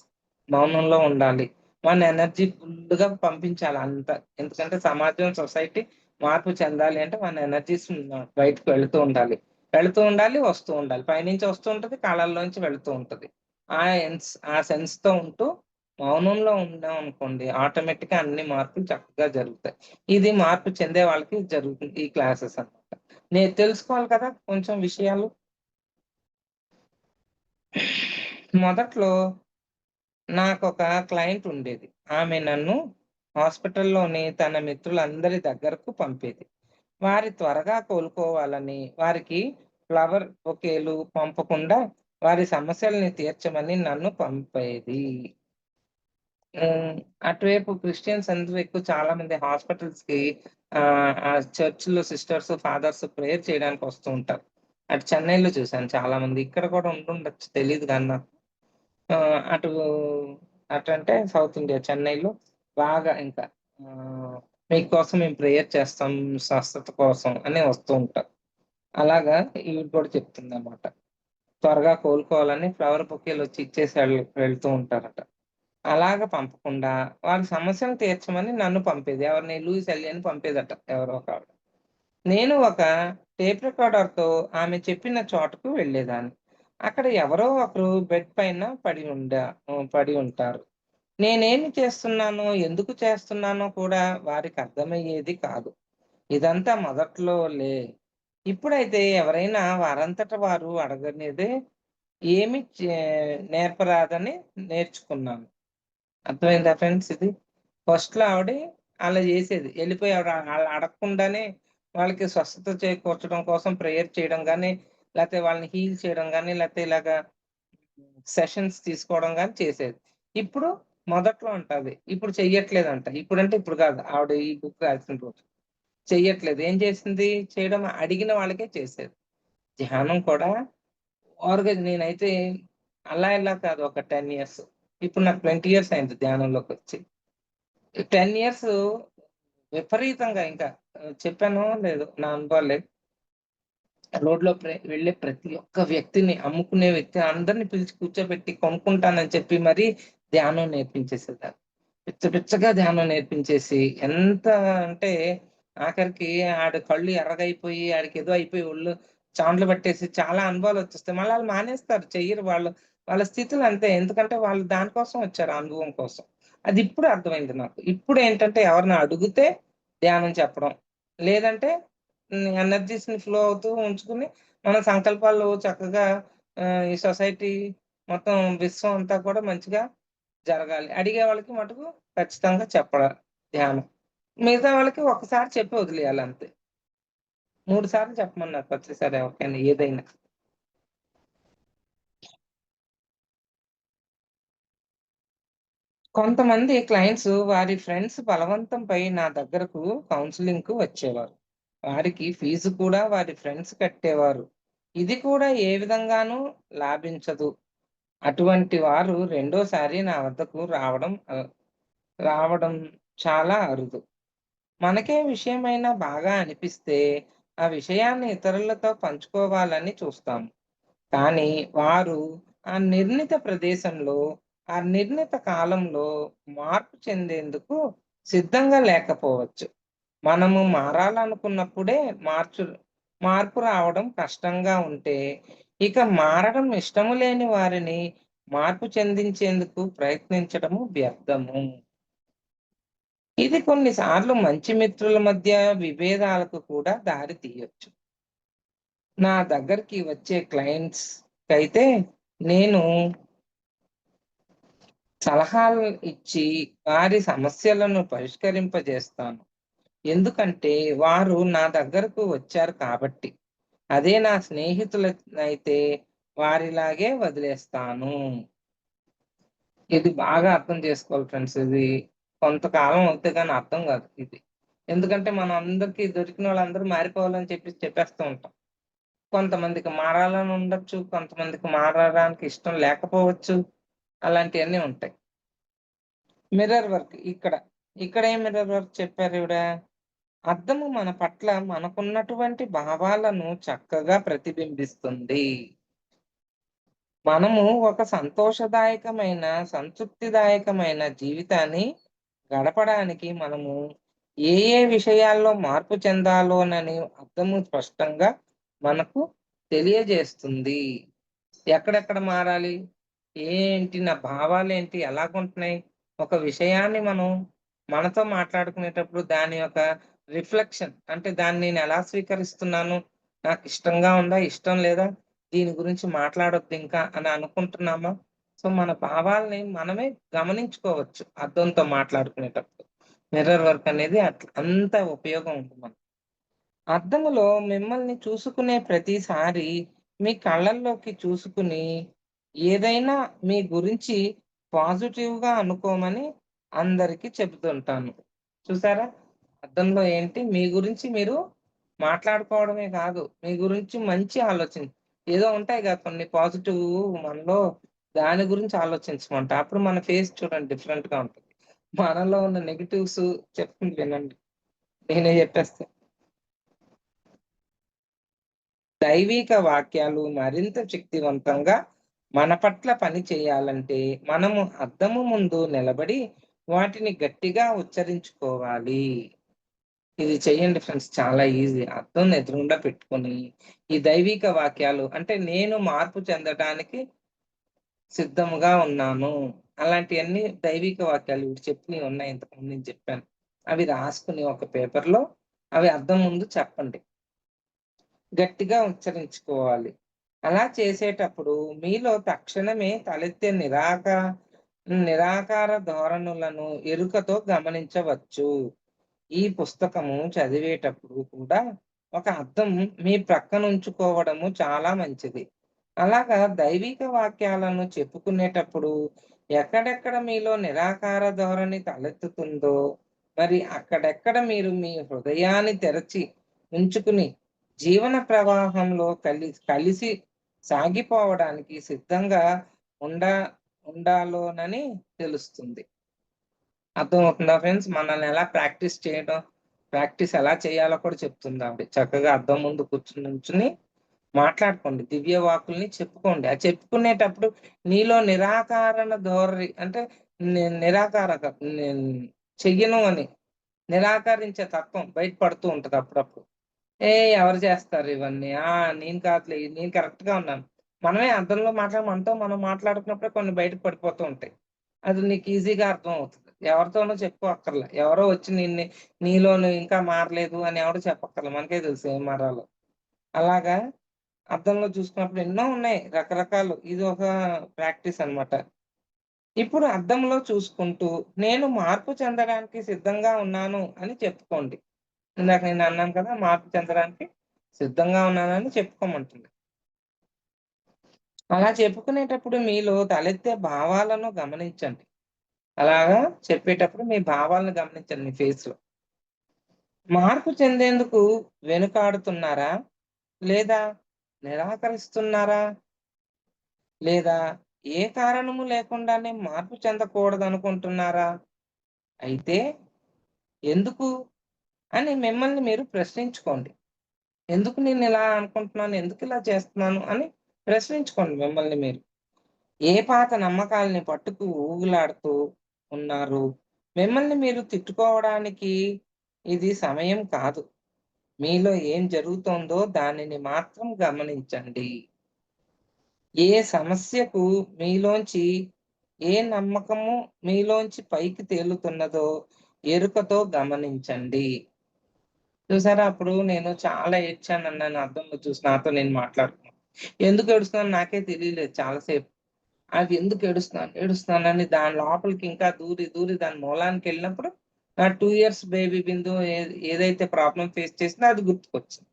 మౌనంలో ఉండాలి. మన ఎనర్జీ ఫుల్‌గా పంపించాలి అంతా. ఎందుకంటే సమాజం, సొసైటీ మార్పు చెందాలి అంటే మన ఎనర్జీస్ బయటకు వెళుతూ ఉండాలి, వస్తూ ఉండాలి. పైనుంచి వస్తూ ఉంటది, కాలాల్లోంచి వెళుతూ ఉంటది. ఆ సెన్స్ తో ఉంటూ మౌనంలో ఉన్నాం అనుకోండి, ఆటోమేటిక్ గా అన్ని మార్పులు చక్కగా జరుగుతాయి. ఇది మార్పు చెందే వాళ్ళకి జరుగుతుంది ఈ క్లాసెస్ అన్నమాట. నేను తెలుసుకోవాలి కదా కొంచెం విషయాలు. మొదట్లో నాకొక క్లయింట్ ఉండేది. ఆమె నన్ను హాస్పిటల్‌లోని తన మిత్రులందరి దగ్గరకు పంపేది. వారి త్వరగా కోలుకోవాలని, వారికి ఫ్లవర్ బొకేలు పంపకుండా వారి సమస్యల్ని తీర్చమని నన్ను పంపేది. హ్మ్. అటువైపు క్రిస్టియన్స్ అందరూ ఎక్కువ చాలా మంది హాస్పిటల్స్‌కి ఆ చర్చ్‌లో సిస్టర్స్, ఫాదర్స్ ప్రేయర్ చేయడానికి వస్తూ ఉంటారు. అటు చెన్నైలో చూసాను చాలా మంది. ఇక్కడ కూడా ఉండుండొచ్చు తెలీదు గాని నాకు. అటు అటంటే సౌత్ ఇండియా చెన్నైలో బాగా ఇంకా మీకోసం మేము ప్రేయర్ చేస్తాం స్వస్థత కోసం అని వస్తూ ఉంటారు. అలాగా ఈవిడ కూడా చెప్తుందన్నమాట. త్వరగా కోలుకోవాలని ఫ్లవర్ బొకేలొచ్చి ఇచ్చేసి వెళ్తూ ఉంటారట. అలాగా పంపకుండా వారి సమస్యను తీర్చమని నన్ను పంపేది. ఎవరిని లూయిస్ ఎలియని పంపేదట ఎవరో ఒక ఆవిడ. నేను ఒక టేప్ రికార్డర్‌తో ఆమె చెప్పిన చోటకు వెళ్ళేదాన్ని. అక్కడ ఎవరో ఒకరు బెడ్ పైన పడి ఉంటారు. నేనేమి చేస్తున్నానో, ఎందుకు చేస్తున్నానో కూడా వారికి అర్థమయ్యేది కాదు. ఇదంతా మొదట్లోలే. ఇప్పుడైతే ఎవరైనా వారంతట వారు అడగనిదే ఏమి నేర్పరాదని నేర్చుకున్నాను. అర్థమైందా ఫ్రెండ్స్ ఇది? ఫస్ట్‌లో ఆవిడ అలా జేసేది. ఎళ్ళిపోయి ఆళ్ళు అడగకుండానే వాళ్ళకి స్వస్థత చేకూర్చడం కోసం ప్రేయర్ చేయడం గాని, లేతే వాళ్ళని హీల్ చేయడం గాని, లేతే ఇలాగా సెషన్స్ తీసుకోవడం గాని చేసేది. ఇప్పుడు మొదట్లో అంటది. ఇప్పుడు చెయ్యట్లేదంట. ఇప్పుడంటే ఇప్పుడు గాదు. ఆవిడ ఈ బుక్ రాసిన రోజు. చెయ్యట్లేదు. ఏం చేసింది? చేయడం అడిగిన వాళ్ళకే చేసేది. ధ్యానం కూడా ఓవర్‌గా నేనైతే అలా ఇలా కాదు ఒక 10 ఇయర్స్. ఇప్పుడు నాకు 20 ఇయర్స్ అయింది ధ్యానంలోకొచ్చి. 10 ఇయర్స్ విపరీతంగా ఇంకా చెప్పానో లేదో నా అనుభవాలే. రోడ్‌లో వెళ్ళే ప్రతి ఒక్క వ్యక్తిని, అమ్ముకునే వ్యక్తి అందరిని పిలిచి కూర్చోబెట్టి కొనుక్కుంటానని చెప్పి మరీ ధ్యానం నేర్పించేసేదాన్ని. పిచ్చ పిచ్చగా ధ్యానం నేర్పించేసి ఎంత అంటే ఆఖరికి ఆడి కళ్ళు ఎర్రగయిపోయి, ఆడికేదో అయిపోయి ఒళ్ళు చెమటలు పట్టేసి చాలా అనుభవాలొచ్చేస్తాయి. మళ్ళీ ఆళ్ళు మానేస్తారు. చెయ్యరు వాళ్ళు. వాళ్ళ స్థితులు అంతే. ఎందుకంటే వాళ్ళు దాని కోసం వచ్చారు. ఆ అనుభవం కోసం. అది ఇప్పుడు అర్థమైంది నాకు. ఇప్పుడేంటంటే ఎవరిని అడుగుతే ధ్యానం చెప్పడం. లేదంటే ఎనర్జీస్‌ని ఫ్లో అవుతూ ఉంచుకొని, మన సంకల్పాలు చక్కగా ఈ సొసైటీ మొత్తం విశ్వం అంతా కూడా మంచిగా జరగాలి. అడిగే వాళ్ళకి మటుకు ఖచ్చితంగా ధ్యానం. మిగతా వాళ్ళకి ఒక్కసారి చెప్పి వదిలేయాలి అంతే. 3 సార్లు చెప్పమన్నారు ప్రతిసారి ఎవరికైనా ఏదైనా. కొంతమంది క్లయింట్స్ వారి ఫ్రెండ్స్ బలవంతంపై నా దగ్గరకు కౌన్సెలింగ్‌కు వచ్చేవారు. వారికి ఫీజు కూడా వారి ఫ్రెండ్స్ కట్టేవారు. ఇది కూడా ఏ విధంగానూ లాభించదు. అటువంటి వారు రెండోసారి నా వద్దకు రావడం చాలా అరుదు. మనకే విషయమైనా బాగా అనిపిస్తే, ఆ విషయాన్ని ఇతరులతో పంచుకోవాలని చూస్తాం. కానీ వారు ఆ నిర్ణీత ప్రదేశంలో, ఆ నిర్ణీత కాలంలో మార్పు చెందేందుకు సిద్ధంగా లేకపోవచ్చు. మనము మారాలనుకున్నప్పుడే మార్పు రావడం కష్టంగా ఉంటే, ఇక మారడం ఇష్టము లేని వారిని మార్పు చెందించేందుకు ప్రయత్నించడము వ్యర్థము. ఇది కొన్నిసార్లు మంచి మిత్రుల మధ్య విభేదాలకు కూడా దారి తీయొచ్చు. నా దగ్గరికి వచ్చే క్లయింట్స్ కైతే నేను సలహాలు ఇచ్చి వారి సమస్యలను పరిష్కరింపజేస్తాను. ఎందుకంటే వారు నా దగ్గరకు వచ్చారు కాబట్టి. అదే నా స్నేహితులనైతే వారిలాగే వదిలేస్తాను. ఇది బాగా అర్థం చేసుకోవాలి ఫ్రెండ్స్. ఇది కొంతకాలం అవుతే గాని అర్థం కాదు ఇది. ఎందుకంటే మనం అందరికి దొరికిన వాళ్ళందరూ మారిపోవాలని చెప్పేస్తూ ఉంటాం. కొంతమందికి మారాలని ఉండొచ్చు. కొంతమందికి మారడానికి ఇష్టం లేకపోవచ్చు. అలాంటియన్నీ ఉంటాయి. మిర్రర్ వర్క్ ఇక్కడ ఏం మిర్రర్ వర్క్ చెప్పారీవిడ? అద్దము మన పట్ల మనకున్నటువంటి భావాలను చక్కగా ప్రతిబింబిస్తుంది. మనము ఒక సంతోషదాయకమైన, సంతృప్తిదాయకమైన జీవితాన్ని గడపడానికి మనము ఏ ఏ విషయాల్లో మార్పు చెందాలోనని అర్థము స్పష్టంగా మనకు తెలియజేస్తుంది. ఎక్కడెక్కడ మారాలి, ఏంటి నా భావాలేంటి, ఎలాగుంటున్నాయి, ఒక విషయాన్ని మనం మనతో మాట్లాడుకునేటప్పుడు దాని యొక్క రిఫ్లెక్షన్ అంటే దాన్ని నేను ఎలా స్వీకరిస్తున్నాను, నాకు ఇష్టంగా ఉందా, ఇష్టం లేదా, దీని గురించి మాట్లాడొద్దు ఇంకా అని అనుకుంటున్నామా? సో మన భావాల్ని మనమే గమనించుకోవచ్చు అద్దంతో మాట్లాడుకునేటప్పుడు. మిర్రర్ వర్క్ అనేది అంత ఉపయోగం ఉంది మనకి. అద్దములో మిమ్మల్ని చూసుకునే ప్రతిసారి మీ కళ్ళల్లోకి చూసుకుని ఏదైనా మీ గురించి పాజిటివ్‌గా అనుకోమని అందరికి చెబుతుంటాను. చూసారా? అద్దంలో ఏంటి మీ గురించి మీరు మాట్లాడుకోవడమే కాదు, మీ గురించి మంచి ఏదో ఉంటాయి కదా కొన్ని పాజిటివ్ మనలో, దాని గురించి ఆలోచించమంట. అప్పుడు మన ఫేస్ చూడండి డిఫరెంట్‌గా ఉంటది. మనలో ఉన్న నెగెటివ్స్ చెప్తుంది వినండి. నేనే చెప్పేస్తా. దైవిక వాక్యాలు మరింత శక్తివంతంగా మన పట్ల పని చేయాలంటే మనము అద్దము ముందు నిలబడి వాటిని గట్టిగా ఉచ్చరించుకోవాలి. ఇది చెయ్యండి ఫ్రెండ్స్, చాలా ఈజీ. అద్దం ఎదురుగుండా పెట్టుకొని ఈ దైవిక వాక్యాలు అంటే నేను మార్పు చెందడానికి సిద్ధముగా ఉన్నాను. అలాంటియన్నీ దైవిక వాక్యాలు ఇప్పుడు చెప్పినయి ఉన్నాయి, ఇంతకుముందు నేను చెప్పాను. అవి రాసుకుని ఒక పేపర్‌లో అవి అద్దం ముందు చెప్పండి. గట్టిగా ఉచ్చరించుకోవాలి. అలా చేసేటప్పుడు మీలో తక్షణమే తలెత్తే నిరాకార ధోరణులను ఎరుకతో గమనించవచ్చు. ఈ పుస్తకము చదివేటప్పుడు కూడా ఒక అద్దం మీ ప్రక్కనుంచుకోవడము చాలా మంచిది. అలాగా దైవిక వాక్యాలను చెప్పుకునేటప్పుడు ఎక్కడెక్కడ మీలో నిరాకార ధోరణి తలెత్తుతుందో, మరి అక్కడెక్కడ మీరు మీ హృదయాన్ని తెరచి ఉంచుకుని జీవన ప్రవాహంలో కలిసి సాగిపోవడానికి సిద్ధంగా ఉండ ఉండాలోనని తెలుస్తుంది. అర్థమవుతుందా ఫ్రెండ్స్? మనల్ని ఎలా ప్రాక్టీస్ ఎలా చేయాలో కూడా చెప్తుంది ఆవిడ. చక్కగా అద్దం ముందు నుంచుని మాట్లాడుకోండి. దివ్య వాక్కుల్ని చెప్పుకోండి. అది చెప్పుకునేటప్పుడు నీలో నిరాకరణ ధోరణి అంటే నిరాకారక నేను చెయ్యను అని నిరాకరించే తత్వం బయట పడుతూ ఉంటది అప్పుడప్పుడు. ఎవరు చేస్తారు ఇవన్నీ? నేను కాదులే, నేను కరెక్ట్‌గా ఉన్నాను. మనమే అద్దంలో మనతో మనం మాట్లాడుకున్నప్పుడే కొన్ని బయటకు పడిపోతూ ఉంటాయి. అది నీకు ఈజీగా అర్థమవుతది. ఎవరితోనో చెప్పుకోక్కర్లే. ఎవరో వచ్చి నీలో నువ్వు ఇంకా మారలేదు అని ఎవరు చెప్పక్కర్లే. మనకే తెలుసు ఏం మారాలో. అలాగా అద్దంలో చూసుకున్నప్పుడు ఎన్నో ఉన్నాయి రకరకాలు. ఇది ఒక ప్రాక్టీస్ అన్నమాట. ఇప్పుడు అద్దంలో చూసుకుంటూ నేను మార్పు చెందడానికి సిద్ధంగా ఉన్నాను అని చెప్పుకోండి. ఇందాక నేను అన్నాను కదా! మార్పు చెందడానికి సిద్ధంగా ఉన్నానని చెప్పుకోమంటుంది. అలా చెప్పుకునేటప్పుడు మీలో తలెత్తే భావాలను గమనించండి. అలాగా చెప్పేటప్పుడు మీ భావాలను గమనించండి మీ ఫేస్‌లో. మార్పు చెందేందుకు వెనుకాడుతున్నారా? లేదా నిరాకరిస్తున్నారా? లేదా ఏ కారణము లేకుండానే మార్పు చెందకూడదనుకుంటున్నారా? అయితే ఎందుకు అని మిమ్మల్ని మీరు ప్రశ్నించుకోండి. ఎందుకు నేనిలా అనుకుంటున్నాను? ఎందుకిలా చేస్తున్నాను? అని ప్రశ్నించుకోండి మిమ్మల్ని మీరు. ఏ పాత నమ్మకాల్ని పట్టుకు ఊగులాడుతూ ఉన్నారు? మిమ్మల్ని మీరు తిట్టుకోవడానికి ఇది సమయం కాదు. మీలో ఏం జరుగుతోందో దానిని మాత్రం గమనించండి. ఏ సమస్యకు మీలోంచి ఏ నమ్మకము మీలోంచి పైకి తేలుతున్నదో ఎరుకతో గమనించండి. చూసారా? అప్పుడు నేను చాలా ఏడ్చానన్నాను అద్దంలో చూసి నాతో నేను మాట్లాడుకున్నాను. ఎందుకు ఏడుస్తున్నానో నాకే తెలియలేదు చాలా సేపు. అది ఎందుకు ఏడుస్తున్నానని దాని లోపలికి ఇంకా దూరి దాని మూలానికెళ్ళినప్పుడు నా 2 ఇయర్స్ బేబీ బిందు ఏదైతే ప్రాబ్లమ్ ఫేస్ చేసిందో అది గుర్తుకొచ్చింది.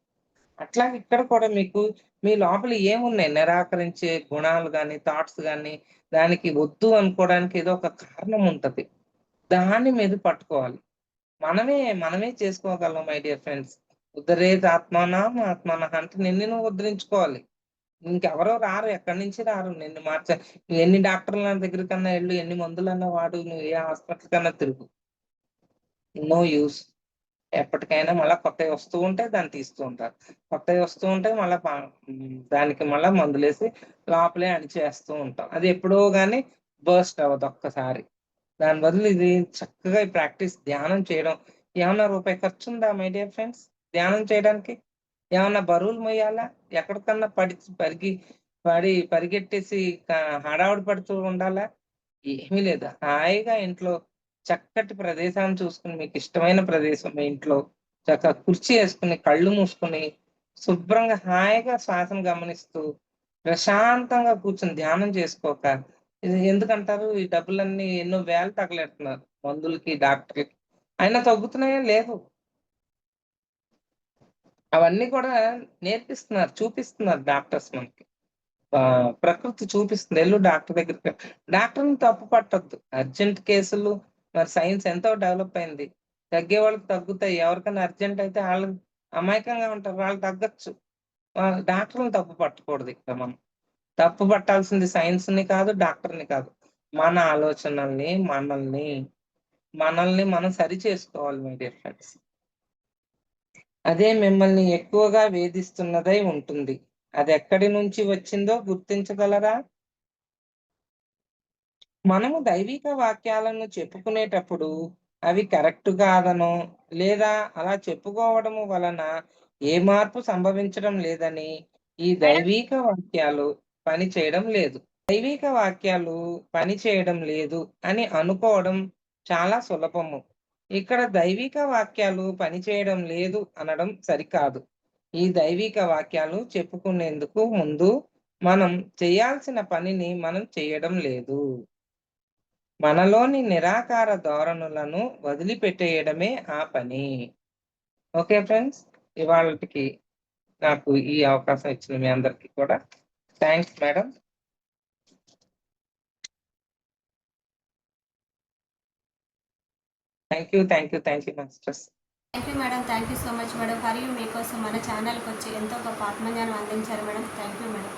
అట్లాగే ఇక్కడ కూడా మీకు మీ లోపల ఏమున్నాయి నిరాకరించే గుణాలు గాని, థాట్స్ గాని, దానికి వద్దు అనుకోవడానికి ఏదో ఒక కారణం ఉంటది. దాన్ని మీరు పట్టుకోవాలి. మనమే చేసుకోగలం మై డియర్ ఫ్రెండ్స్. ఉద్ధరేత్ ఆత్మానం ఆత్మనః అంటే నిన్ను నువ్వు ఉద్ధరించుకోవాలి. ఇంకెవరో రారు. ఎక్కడి నుంచి రారు నిన్ను నువ్వు ఎన్ని డాక్టర్ల దగ్గరికన్నా ఎళ్ళు, ఎన్ని మందులన్నా వాడు, నువ్వు ఏ హాస్పిటల్ కన్నా తిరుగు. No use. ఎప్పటికైనా మళ్ళా కొత్తయి వస్తూ ఉంటాయి. దాన్ని తీస్తూ ఉంటారు. కొత్తయి వస్తూ ఉంటాయి. దానికి మళ్ళా మందులేసి లోపలే అణిచేస్తూ ఉంటాం. అది ఎప్పుడో గాని బర్స్ట్ అవ్వదు ఒక్కసారి. దాని బదులు ఇది చక్కగా ఈ ప్రాక్టీస్ ధ్యానం చేయడం. ఏమన్నా రూపాయి ఖర్చు ఉందా మై డియర్ ఫ్రెండ్స్ ధ్యానం చేయడానికి? ఏమన్నా బరువులు మొయ్యాలా? ఎక్కడికన్నా పరిగెట్టేసి హడావుడి పడుతూ ఉండాలా? ఏమీ లేదు. హాయిగా ఇంట్లో చక్కటి ప్రదేశాన్ని చూసుకొని, మీకు ఇష్టమైన ప్రదేశం మీ ఇంట్లో చక్కగా కుర్చీ యేసుకొని, కళ్ళు మూసుకొని, శుభ్రంగా హాయిగా శ్వాసను గమనిస్తూ, ప్రశాంతంగా కూర్చొని ధ్యానం చేసుకోక, ఇది ఎందుకంటారు? ఈ డబ్బులన్నీ ఎన్నో వేలు తగలెడుతున్నారు మందులకి, డాక్టర్‌లకి. అయినా తగ్గుతున్నాయా? లేదు. అవన్నీ కూడా నేర్పిస్తున్నారు, చూపిస్తున్నారు డాక్టర్స్ మనకి. ప్రకృతి చూపిస్తుంది. ఎళ్ళు డాక్టర్ దగ్గరికి. డాక్టర్‌ని తప్పు పట్టొద్దు. అర్జెంట్ కేసులు మరి సైన్స్ ఎంతో డెవలప్ అయింది. తగ్గేవాళ్ళకి తగ్గుతాయి. ఎవరికైనా అర్జెంట్ అయితే ఆళ్ళు అమాయకంగా ఉంటారు. వాళ్ళు తగ్గొచ్చు. డాక్టర్‌ని తప్పు పట్టకూడదు ఇక్కడ మనం. తప్పు పట్టాల్సింది సైన్స్‌ని కాదు, డాక్టర్‌ని కాదు. మన ఆలోచనల్ని, మనల్ని మనం సరి చేసుకోవాలి మై డియర్ ఫ్రెండ్స్. అదే మిమ్మల్ని ఎక్కువగా వేధిస్తున్నదై ఉంటుంది. అదెక్కడి నుంచి వచ్చిందో గుర్తించగలరా? మనము దైవిక వాక్యాలను చెప్పుకునేటప్పుడు అవి కరెక్ట్ కాదనో, లేదా అలా చెప్పుకోవడము వలన ఏ మార్పు సంభవించడం లేదని, ఈ దైవిక వాక్యాలు పనిచేయడం లేదు. దైవిక వాక్యాలు పనిచేయడం లేదు అని అనుకోవడం చాలా సులభము. ఇక్కడ దైవిక వాక్యాలు పనిచేయడం లేదు అనడం సరికాదు. ఈ దైవిక వాక్యాలు చెప్పుకునేందుకు ముందు మనం చేయాల్సిన పనిని మనం చేయడం లేదు. మనలోని నిరాకార ధోరణులను వదిలిపెట్టేయడమే ఆ పని. Okay friends. ఇవాళటికి నాకు ఈ అవకాశం ఇచ్చిన మీ అందరికీ కూడా thanks madam. Thank you masters. Thank you madam. Thank you so much madam. For you మీకోసం మన ఛానల్కి వచ్చి ఎంతో గొప్ప ఆత్మజ్ఞానం అందించారు మేడం. Thank you madam.